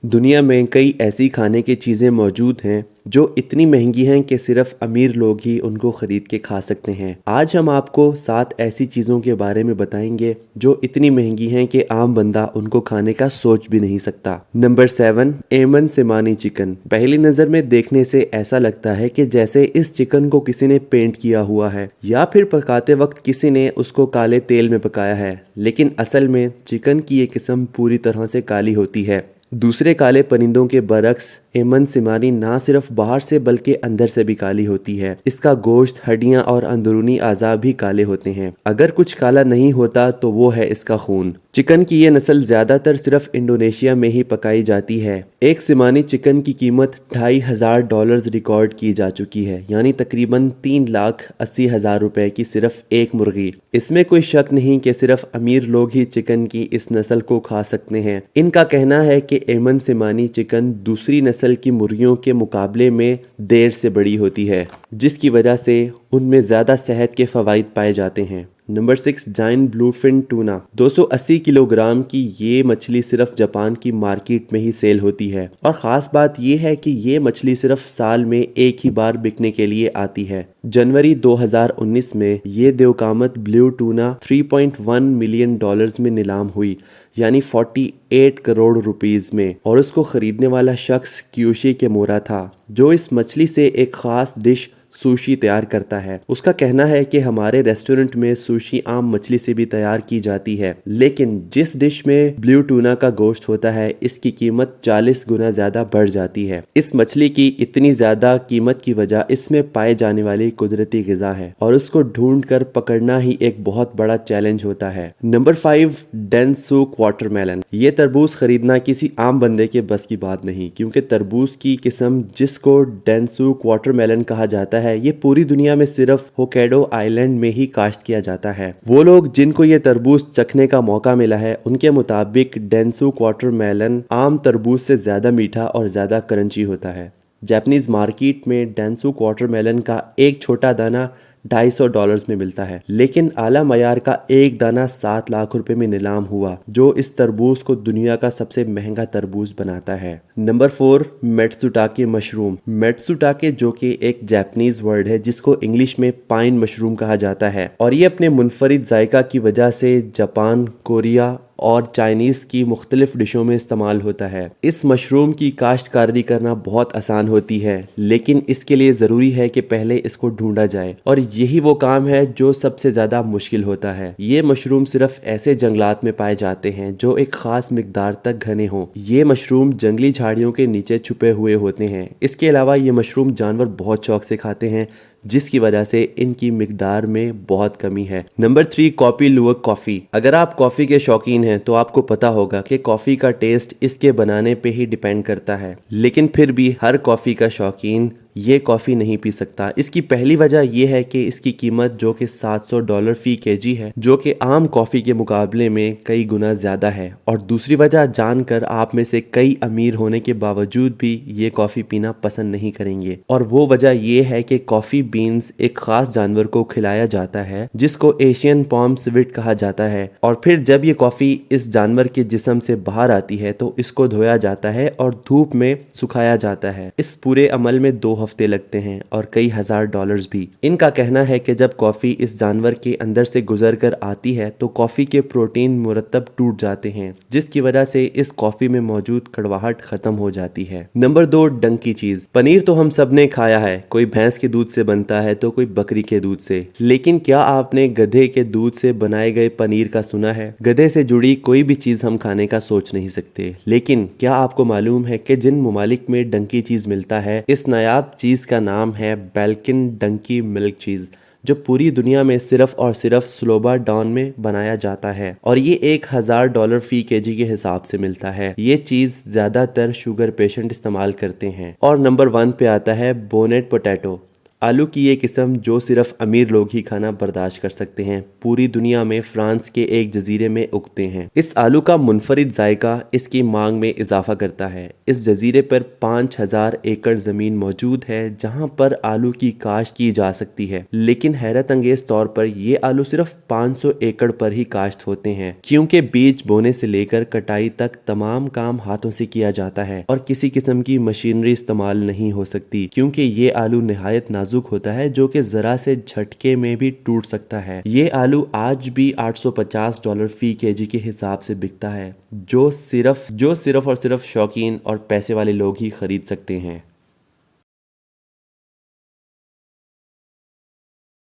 दुनिया में कई ऐसी खाने की चीज़ें मौजूद हैं जो इतनी महंगी हैं कि सिर्फ अमीर लोग ही उनको ख़रीद के खा सकते हैं। आज हम आपको 7 ऐसी चीज़ों के बारे में बताएंगे जो इतनी महंगी हैं कि आम बंदा उनको खाने का सोच भी नहीं सकता। नंबर 7, एमन सिमानी चिकन। पहली नज़र में देखने से ऐसा लगता है कि जैसे इस चिकन को किसी ने पेंट किया हुआ है या फिर पकाते वक्त किसी ने उसको काले तेल में पकाया है, लेकिन असल में चिकन की ये किस्म पूरी तरह से काली होती है। दूसरे काले परिंदों के बरक्स एमन सिमानी ना सिर्फ बाहर से बल्कि अंदर से भी काली होती है। इसका गोश्त, हड्डियां और अंदरूनी अज़ा भी काले होते हैं। अगर कुछ काला नहीं होता तो वो है इसका खून। चिकन की ये नस्ल ज्यादातर सिर्फ इंडोनेशिया में ही पकाई जाती है। एक सिमानी चिकन की कीमत $2,500 रिकॉर्ड की जा चुकी है, यानी तकरीबन 3,80,000 रुपए की सिर्फ एक मुर्गी। इसमें कोई शक नहीं कि सिर्फ अमीर लोग ही चिकन की इस नस्ल को खा सकते हैं। इनका कहना है कि एमन सिमानी चिकन दूसरी नस्ल की मुर्गियों के मुकाबले में देर से बड़ी होती है, जिसकी वजह से उनमें ज़्यादा सेहत के फ़वाइद पाए जाते हैं। Number 6, giant bluefin tuna. 280 kilogram की ये मछली सिर्फ जापान की मार्केट में ही सेल होती है, और ख़ास बात यह है कि ये मछली सिर्फ साल में एक ही बार बिकने के लिए आती है। जनवरी 2019 में ये देवकामत ब्लू टूना $3.1 मिलियन में नीलाम हुई, यानी 48 करोड़ रुपीस में, और उसको खरीदने वाला शख्स क्यूशी किमोरा था, जो इस मछली से एक खास डिश सुशी तैयार करता है। उसका कहना है कि हमारे रेस्टोरेंट में सुशी आम मछली से भी तैयार की जाती है, लेकिन जिस डिश में ब्लू टूना का गोश्त होता है इसकी कीमत 40 गुना ज्यादा बढ़ जाती है। इस मछली की इतनी ज्यादा कीमत की वजह इसमें पाए जाने वाली कुदरती ग़िज़ा है, और उसको ढूंढ कर पकड़ना ही एक बहुत बड़ा चैलेंज होता है। Number 5, Densuke watermelon. ये तरबूज खरीदना किसी आम बंदे के बस की बात नहीं, क्योंकि तरबूज की किस्म जिसको डेनसूक वाटरमेलन कहा जाता है ये पूरी दुनिया में सिर्फ होक्काइडो आइलैंड में ही काश्त किया जाता है। वो लोग जिनको ये तरबूज चखने का मौका मिला है उनके मुताबिक डेनसूक वाटरमेलन आम तरबूज से ज्यादा मीठा और ज्यादा क्रंची होता है। जापानीज मार्केट में डेनसूक वाटरमेलन का एक छोटा दाना $250 में मिलता है, लेकिन आला मयार का एक दाना 7 लाख रुपए में नीलाम हुआ, जो इस तरबूज को दुनिया का सबसे महंगा तरबूज बनाता है। Number 4, मेट्सुटाके mushroom. मेट्सुटाके जो कि एक जापानीज वर्ड है जिसको इंग्लिश में पाइन मशरूम कहा जाता है, और ये अपने मुनफरिद जायका की वजह से जापान, कोरिया और चाइनीज़ की मुख्तलिफ डिशों में इस्तेमाल होता है। इस मशरूम की काश्तकारी करना बहुत आसान होती है, लेकिन इसके लिए ज़रूरी है कि पहले इसको ढूंढा जाए, और यही वो काम है जो सबसे ज़्यादा मुश्किल होता है। ये मशरूम सिर्फ ऐसे जंगलात में पाए जाते हैं जो एक ख़ास मिकदार तक घने हों। ये मशरूम जंगली झाड़ियों के नीचे छुपे हुए होते हैं। इसके अलावा ये मशरूम जानवर बहुत शौक से खाते हैं, जिसकी वजह से इनकी मिकदार में बहुत कमी है। Number 3, coffee Luwak coffee. अगर आप कॉफ़ी के शौकीन हैं तो आपको पता होगा कि कॉफ़ी का टेस्ट इसके बनाने पे ही डिपेंड करता है, लेकिन फिर भी हर कॉफ़ी का शौकीन ये कॉफ़ी नहीं पी सकता। इसकी पहली वजह यह है कि इसकी कीमत जो कि $700 फी केजी है, जो कि आम कॉफ़ी के मुकाबले में कई गुना ज़्यादा है, और दूसरी वजह जानकर आप में से कई अमीर होने के बावजूद भी ये कॉफ़ी पीना पसंद नहीं करेंगे, और वो वजह यह है कि कॉफ़ी बीन्स एक खास जानवर को खिलाया जाता है जिसको एशियन पॉम स्विट कहा जाता है, और फिर जब ये कॉफ़ी इस जानवर के जिस्म से बाहर आती है तो इसको धोया जाता है और धूप में सुखाया जाता है। इस पूरे अमल में 2 हफ्ते लगते हैं और कई $1000 भी। इनका कहना है कि जब कॉफ़ी इस जानवर के अंदर से गुजर कर आती है तो कॉफ़ी के प्रोटीन मुरतब टूट जाते हैं, जिसकी वजह से इस कॉफ़ी में मौजूद कड़वाहट खत्म हो जाती है। नंबर 2, डंकी चीज़। पनीर तो हम सब ने खाया है, कोई भैंस के दूध से बनता है तो कोई बकरी के दूध से, लेकिन क्या आपने गधे के दूध से बनाए गए पनीर का सुना है? गधे से जुड़ी कोई भी चीज़ हम खाने का सोच नहीं सकते, लेकिन क्या आपको मालूम है कि जिन ममालिक में डंकी चीज़ मिलता है, इस नायाब चीज़ का नाम है बेल्किन डंकी मिल्क चीज़, जो पूरी दुनिया में सिर्फ और सिर्फ स्लोबा डाउन में बनाया जाता है, और ये $1000 फी केजी के हिसाब से मिलता है। ये चीज़ ज़्यादातर शुगर पेशेंट इस्तेमाल करते हैं। और नंबर 1 पे आता है बोनेट पोटैटो। आलू की ये किस्म जो सिर्फ अमीर लोग ही खाना बर्दाश्त कर सकते हैं, पूरी दुनिया में फ्रांस के एक जजीरे में उगते हैं। इस आलू का मुनफरिद जायका इसकी मांग में इजाफा करता है। इस जजीरे पर 5000 एकड़ जमीन मौजूद है जहां पर आलू की काश्त की जा सकती है, लेकिन हैरत अंगेज तौर पर ये आलू सिर्फ 500 एकड़ पर ही काश्त होते हैं, क्योंकि बीज बोने से लेकर कटाई तक तमाम काम हाथों से किया जाता है और किसी किस्म की मशीनरी इस्तेमाल नहीं हो सकती, क्योंकि ये आलू निहायत नाजुक होता है जो कि जरा से झटके में भी टूट सकता है। ये आलू आज भी $850 फी केजी के हिसाब से बिकता है, जो सिर्फ और सिर्फ शौकीन और पैसे वाले लोग ही खरीद सकते हैं।